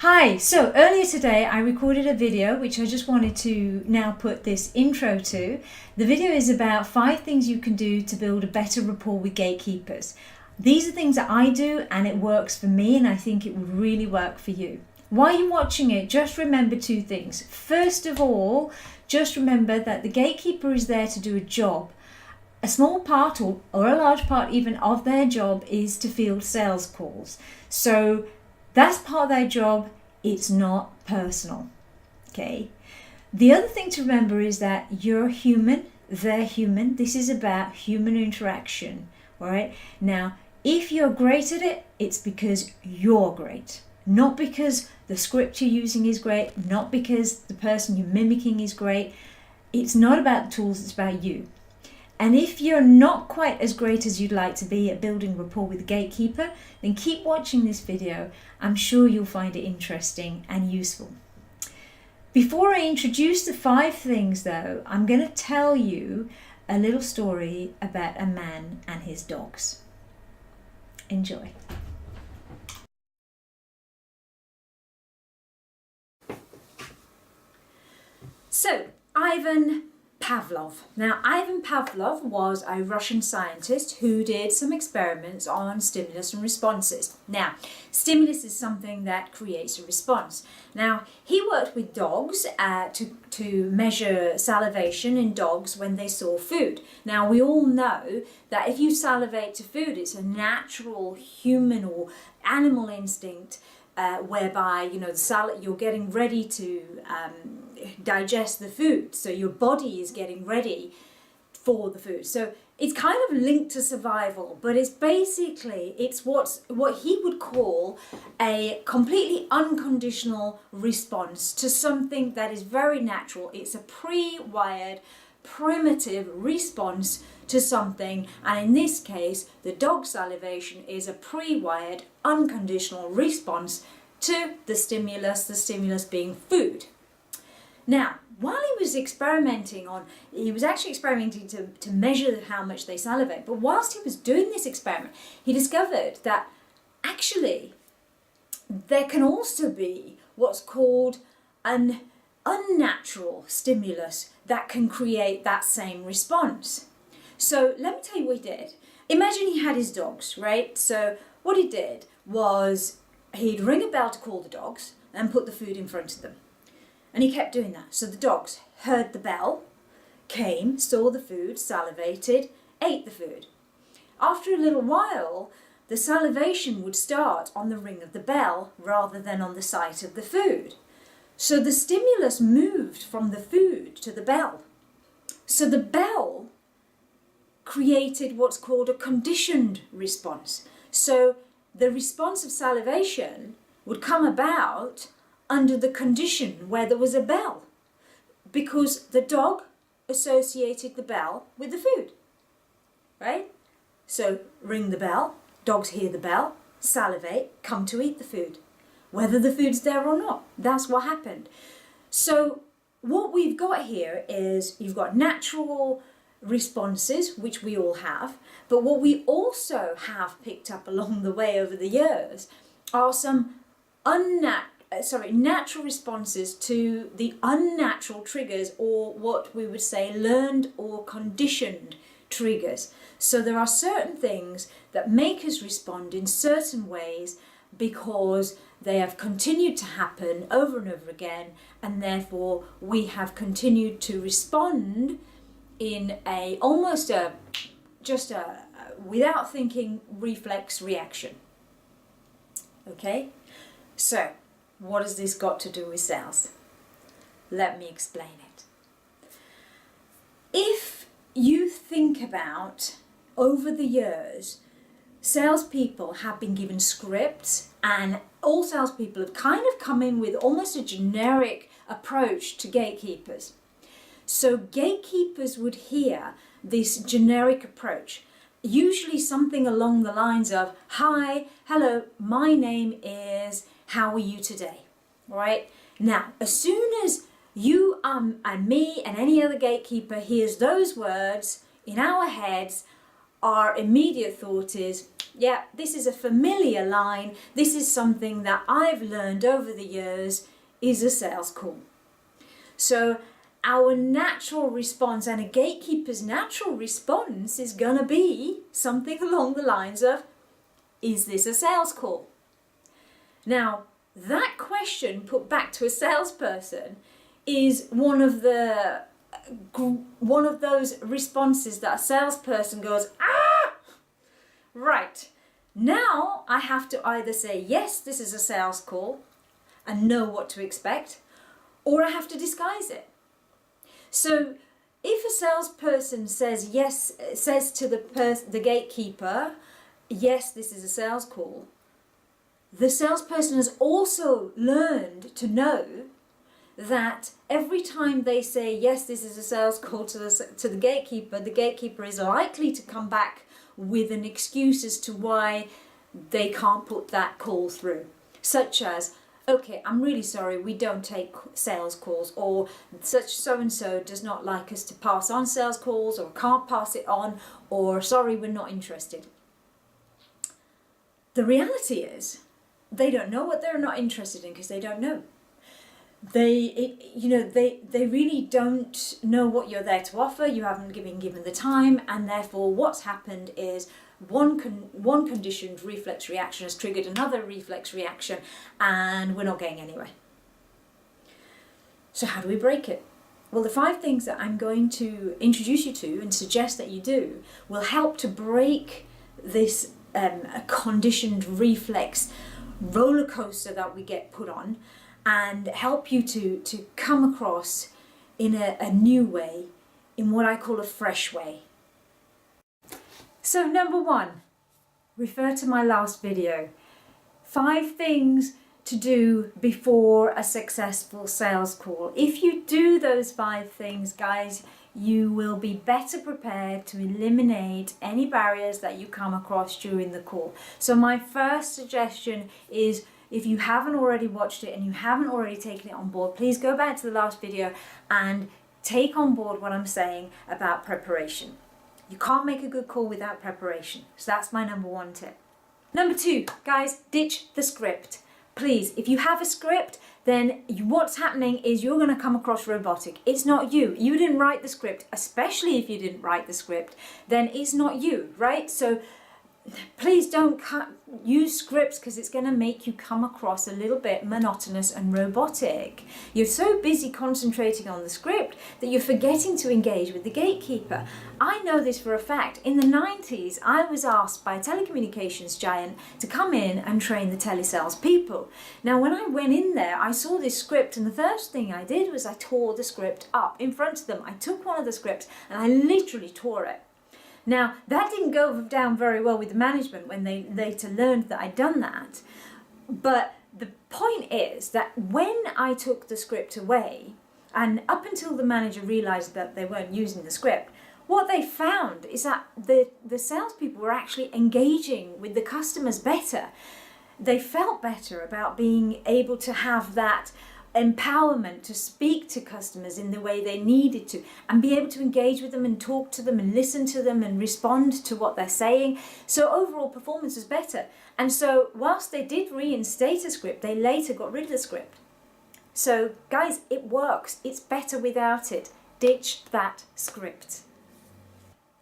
Hi, so earlier today I recorded a video which I just wanted to now put this intro to. The video is about 5 things you can do to build a better rapport with gatekeepers. These are things that I do and it works for me, and I think it would really work for you. While you're watching it, just remember 2 things. First of all, just remember that the gatekeeper is there to do a job. A small part or a large part even of their job is to field sales calls. So that's part of their job. It's not personal. Okay. The other thing to remember is that you're human, they're human. This is about human interaction. All right. Now, if you're great at it, it's because you're great. Not because the script you're using is great, not because the person you're mimicking is great. It's not about the tools, it's about you. And if you're not quite as great as you'd like to be at building rapport with the gatekeeper, then keep watching this video. I'm sure you'll find it interesting and useful. Before I introduce the 5 things though, I'm going to tell you a little story about a man and his dogs. Enjoy. So, Ivan Pavlov. Now, Ivan Pavlov was a Russian scientist who did some experiments on stimulus and responses. Now, stimulus is something that creates a response. Now, he worked with dogs to measure salivation in dogs when they saw food. Now, we all know that if you salivate to food, it's a natural human or animal instinct whereby, you know, you're getting ready to digest the food, so your body is getting ready for the food. So it's kind of linked to survival, but it's what he would call a completely unconditional response to something that is very natural. It's a pre-wired, primitive response to something, and in this case, the dog salivation is a pre-wired, unconditional response to the stimulus being food. Now, while he was experimenting he was actually experimenting to measure how much they salivate, but whilst he was doing this experiment, he discovered that actually there can also be what's called an unnatural stimulus that can create that same response. So let me tell you what he did. Imagine he had his dogs, right? So what he did was he'd ring a bell to call the dogs and put the food in front of them. And he kept doing that. So the dogs heard the bell, came, saw the food, salivated, ate the food. After a little while, the salivation would start on the ring of the bell rather than on the sight of the food. So the stimulus moved from the food to the bell. So the bell created what's called a conditioned response. So the response of salivation would come about under the condition where there was a bell, because the dog associated the bell with the food, right? So ring the bell, dogs hear the bell, salivate, come to eat the food, whether the food's there or not. That's what happened. So what we've got here is you've got natural responses, which we all have, but what we also have picked up along the way over the years are some natural responses to the unnatural triggers, or what we would say learned or conditioned triggers. So there are certain things that make us respond in certain ways because they have continued to happen over and over again, and therefore we have continued to respond in just a without thinking reflex reaction. Okay, so what has this got to do with sales? Let me explain it. If you think about over the years, salespeople have been given scripts, and all salespeople have kind of come in with almost a generic approach to gatekeepers. So gatekeepers would hear this generic approach, usually something along the lines of, "Hi, hello, my name is, how are you today?" All right? Now, as soon as you and me and any other gatekeeper hears those words, in our heads, our immediate thought is, Yeah, this is a familiar line. This is something that I've learned over the years is a sales call. So our natural response and a gatekeeper's natural response is going to be something along the lines of, is this a sales call? Now, that question put back to a salesperson is one of those responses that a salesperson goes, ah, right. Now I have to either say, yes, this is a sales call and know what to expect, or I have to disguise it. So if a salesperson says yes, says to the gatekeeper, yes, this is a sales call, the salesperson has also learned to know that every time they say, yes, this is a sales call to the gatekeeper is likely to come back with an excuse as to why they can't put that call through. Such as, okay, I'm really sorry, we don't take sales calls, or such so-and-so does not like us to pass on sales calls, or can't pass it on, or sorry, we're not interested. The reality is, they don't know what they're not interested in because they don't know. They really don't know what you're there to offer. You haven't been given the time, and therefore what's happened is one conditioned reflex reaction has triggered another reflex reaction, and we're not getting anywhere. So how do we break it? Well, the 5 things that I'm going to introduce you to and suggest that you do will help to break this conditioned reflex roller coaster that we get put on, and help you to come across in a new way, in what I call a fresh way. So number 1, refer to my last video. 5 things to do before a successful sales call. If you do those 5 things, guys, you will be better prepared to eliminate any barriers that you come across during the call. So my first suggestion is, if you haven't already watched it and you haven't already taken it on board, please go back to the last video and take on board what I'm saying about preparation. You can't make a good call without preparation. So that's my number 1 tip. Number 2, guys, ditch the script. Please, if you have a script, then what's happening is you're going to come across robotic. It's not you. You didn't write the script, especially if you didn't write the script, then it's not you, right? So please don't use scripts, because it's going to make you come across a little bit monotonous and robotic. You're so busy concentrating on the script that you're forgetting to engage with the gatekeeper. I know this for a fact. In the 90s, I was asked by a telecommunications giant to come in and train the telesales people. Now, when I went in there, I saw this script, and the first thing I did was I tore the script up in front of them. I took one of the scripts and I literally tore it. Now, that didn't go down very well with the management when they later learned that I'd done that. But the point is that when I took the script away, and up until the manager realised that they weren't using the script, what they found is that the salespeople were actually engaging with the customers better. They felt better about being able to have that empowerment to speak to customers in the way they needed to, and be able to engage with them and talk to them and listen to them and respond to what they're saying. So overall performance was better. And so whilst they did reinstate a script, they later got rid of the script. So guys, it works. It's better without it. Ditch that script.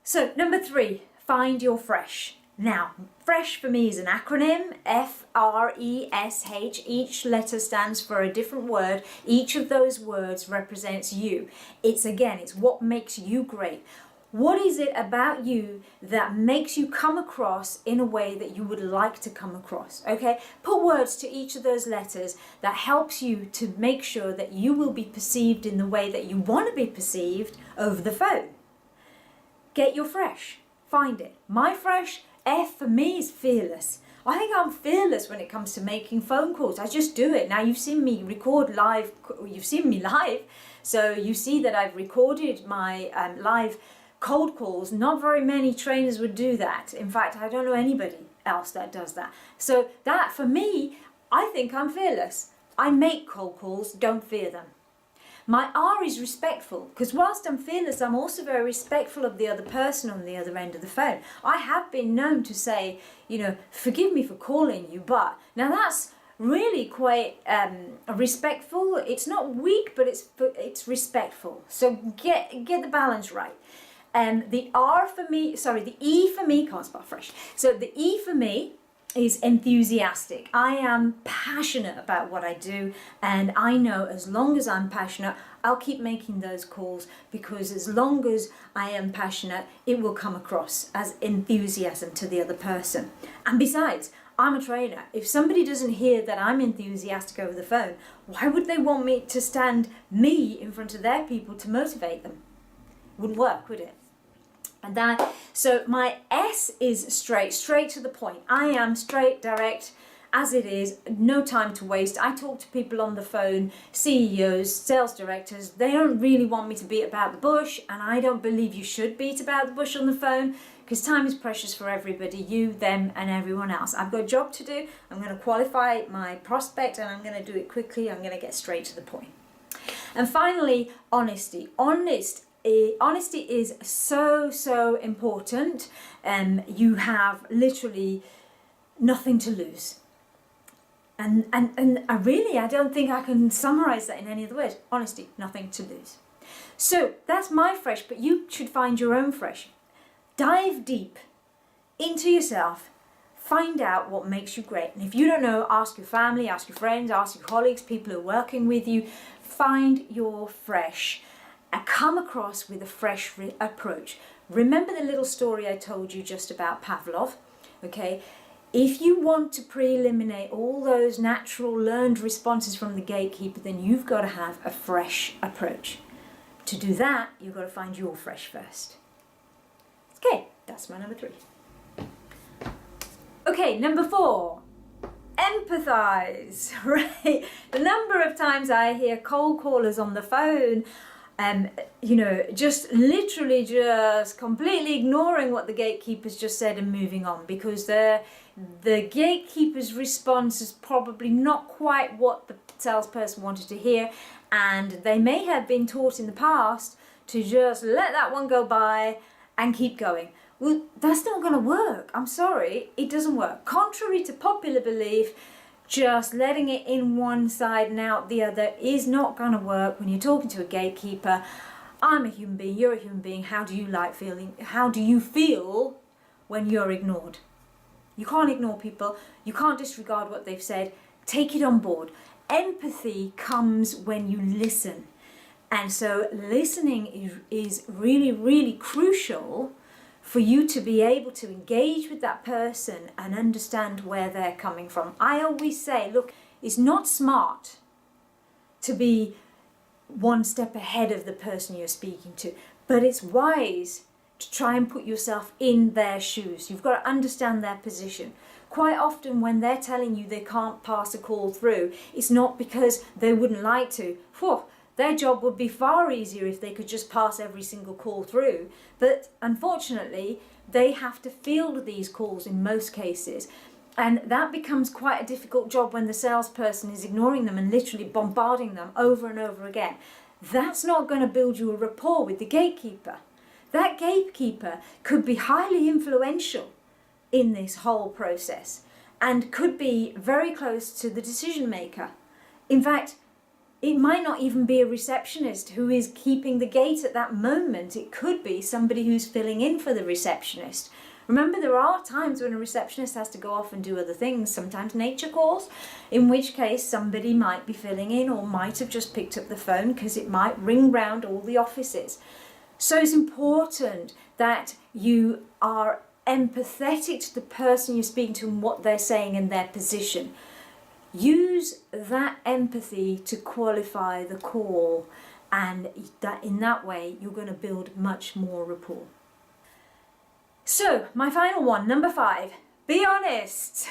So number 3, find your fresh. Now, F.R.E.S.H for me is an acronym, F.R.E.S.H. Each letter stands for a different word. Each of those words represents you. It's what makes you great. What is it about you that makes you come across in a way that you would like to come across, okay? Put words to each of those letters that helps you to make sure that you will be perceived in the way that you want to be perceived over the phone. Get your F.R.E.S.H. Find it. My F.R.E.S.H, F for me is fearless. I think I'm fearless when it comes to making phone calls. I just do it. Now, you've seen me record live. You've seen me live. So you see that I've recorded my live cold calls. Not very many trainers would do that. In fact, I don't know anybody else that does that. So that, for me, I think I'm fearless. I make cold calls, don't fear them. My R is respectful, because whilst I'm fearless, I'm also very respectful of the other person on the other end of the phone. I have been known to say, you know, forgive me for calling you, but now that's really quite respectful. It's not weak, but it's respectful. So get the balance right. The R for me, sorry, the E for me, can't spell fresh. So the E for me is enthusiastic. I am passionate about what I do, and I know as long as I'm passionate, I'll keep making those calls, because as long as I am passionate, it will come across as enthusiasm to the other person. And besides, I'm a trainer. If somebody doesn't hear that I'm enthusiastic over the phone, why would they want me to stand me in front of their people to motivate them? Wouldn't work, would it? And so my S is straight to the point. I am straight, direct, as it is, no time to waste. I talk to people on the phone, CEOs, sales directors. They don't really want me to beat about the bush, and I don't believe you should beat about the bush on the phone, because time is precious for everybody, you, them, and everyone else. I've got a job to do. I'm going to qualify my prospect, and I'm going to do it quickly. I'm going to get straight to the point. And finally, honesty. Honesty is so important. You have literally nothing to lose. And I don't think I can summarize that in any other words. Honesty, nothing to lose. So that's my fresh, but you should find your own fresh. Dive deep into yourself, find out what makes you great. And if you don't know, ask your family, ask your friends, ask your colleagues, people who are working with you. Find your fresh and come across with a fresh approach. Remember the little story I told you just about Pavlov? Okay, if you want to pre-eliminate all those natural learned responses from the gatekeeper, then you've got to have a fresh approach. To do that, you've got to find your fresh first. Okay, that's my number 3. Okay, number 4, empathise, right? The number of times I hear cold callers on the phone, just literally just completely ignoring what the gatekeeper's just said and moving on, because the gatekeeper's response is probably not quite what the salesperson wanted to hear, and they may have been taught in the past to just let that one go by and keep going. Well, that's not going to work. I'm sorry, it doesn't work. Contrary to popular belief, just letting it in one side and out the other is not going to work when you're talking to a gatekeeper. I'm a human being, you're a human being. How do you like feeling? How do you feel when you're ignored? You can't ignore people. You can't disregard what they've said. Take it on board. Empathy comes when you listen. And so listening is really crucial for you to be able to engage with that person and understand where they're coming from. I always say, look, it's not smart to be one step ahead of the person you're speaking to, but it's wise to try and put yourself in their shoes. You've got to understand their position. Quite often when they're telling you they can't pass a call through, it's not because they wouldn't like to. Their job would be far easier if they could just pass every single call through. But unfortunately, they have to field these calls in most cases. And that becomes quite a difficult job when the salesperson is ignoring them and literally bombarding them over and over again. That's not going to build you a rapport with the gatekeeper. That gatekeeper could be highly influential in this whole process and could be very close to the decision maker. In fact, it might not even be a receptionist who is keeping the gate at that moment. It could be somebody who's filling in for the receptionist. Remember, there are times when a receptionist has to go off and do other things, sometimes nature calls, in which case somebody might be filling in or might have just picked up the phone because it might ring round all the offices. So it's important that you are empathetic to the person you're speaking to and what they're saying and their position. Use that empathy to qualify the call, and that in that way you're going to build much more rapport. So my final one, number 5, be honest.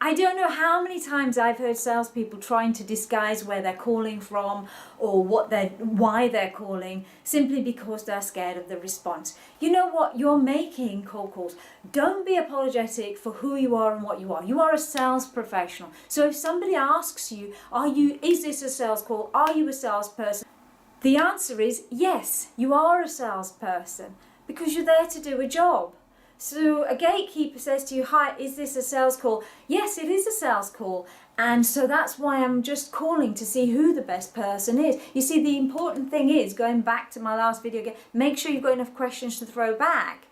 I don't know how many times I've heard salespeople trying to disguise where they're calling from or why they're calling, simply because they're scared of the response. You know what? You're making cold calls. Don't be apologetic for who you are and what you are. You are a sales professional. So if somebody asks you, is this a sales call? Are you a salesperson? The answer is yes, you are a salesperson because you're there to do a job. So a gatekeeper says to you, hi, is this a sales call? Yes, it is a sales call. And so that's why I'm just calling to see who the best person is. You see, the important thing is, going back to my last video again, make sure you've got enough questions to throw back.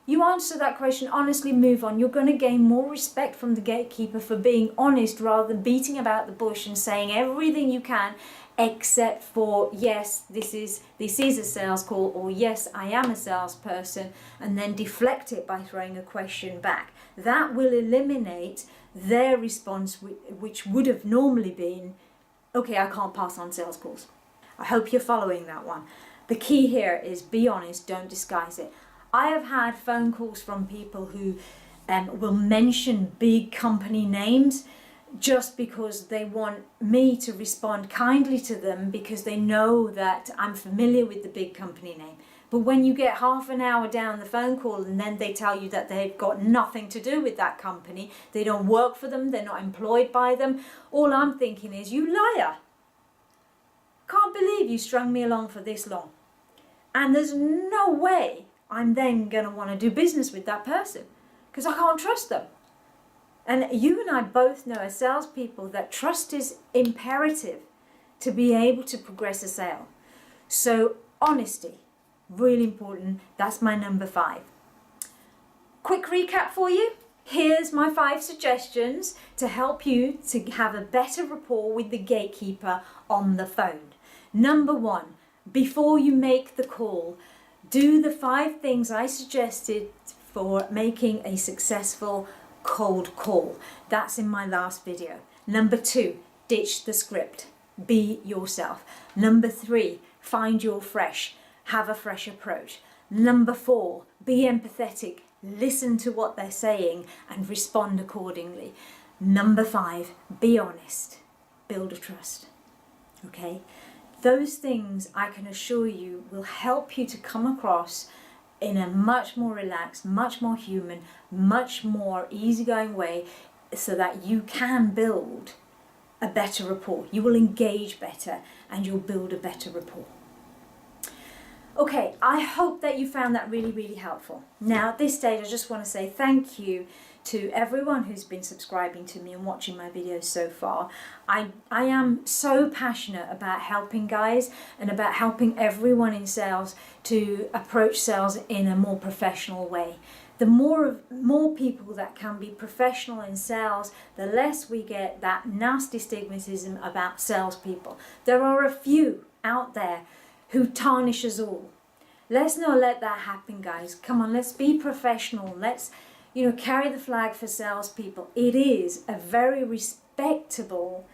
You answer that question honestly, move on. You're going to gain more respect from the gatekeeper for being honest rather than beating about the bush and saying everything you can except for yes, this is a sales call, or yes, I am a salesperson, and then deflect it by throwing a question back. That will eliminate their response, which would have normally been, okay, I can't pass on sales calls. I hope you're following that one. The key here is be honest, don't disguise it. I have had phone calls from people who will mention big company names just because they want me to respond kindly to them because they know that I'm familiar with the big company name. But when you get half an hour down the phone call and then they tell you that they've got nothing to do with that company, they don't work for them, they're not employed by them, all I'm thinking is, you liar. Can't believe you strung me along for this long. And there's no way I'm then going to want to do business with that person because I can't trust them. And you and I both know as salespeople that trust is imperative to be able to progress a sale. So honesty, really important. That's my number 5. Quick recap for you. Here's my 5 suggestions to help you to have a better rapport with the gatekeeper on the phone. Number 1, before you make the call, do the 5 things I suggested for making a successful cold call. That's in my last video. Number 2, ditch the script. Be yourself. Number 3, find your fresh. Have a fresh approach. Number 4, be empathetic. Listen to what they're saying and respond accordingly. Number 5, be honest. Build a trust. Okay? Those things, I can assure you, will help you to come across in a much more relaxed, much more human, much more easygoing way so that you can build a better rapport. You will engage better and you'll build a better rapport. Okay, I hope that you found that really, really helpful. Now, at this stage, I just want to say thank you to everyone who's been subscribing to me and watching my videos so far. I am so passionate about helping guys and about helping everyone in sales to approach sales in a more professional way. The more people that can be professional in sales, the less we get that nasty stigmatism about salespeople. There are a few out there who tarnish us all. Let's not let that happen, guys. Come on, let's be professional. Let's carry the flag for salespeople. It is a very respectful,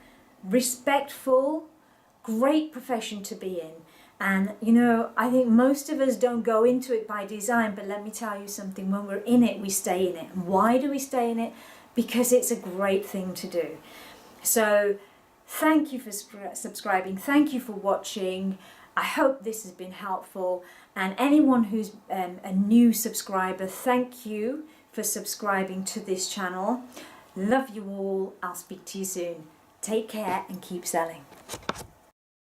great profession to be in. And, I think most of us don't go into it by design, but let me tell you something. When we're in it, we stay in it. And why do we stay in it? Because it's a great thing to do. So thank you for subscribing. Thank you for watching. I hope this has been helpful. And anyone who's a new subscriber, thank you for subscribing to this channel. Love you all. I'll speak to you soon. Take care and keep selling.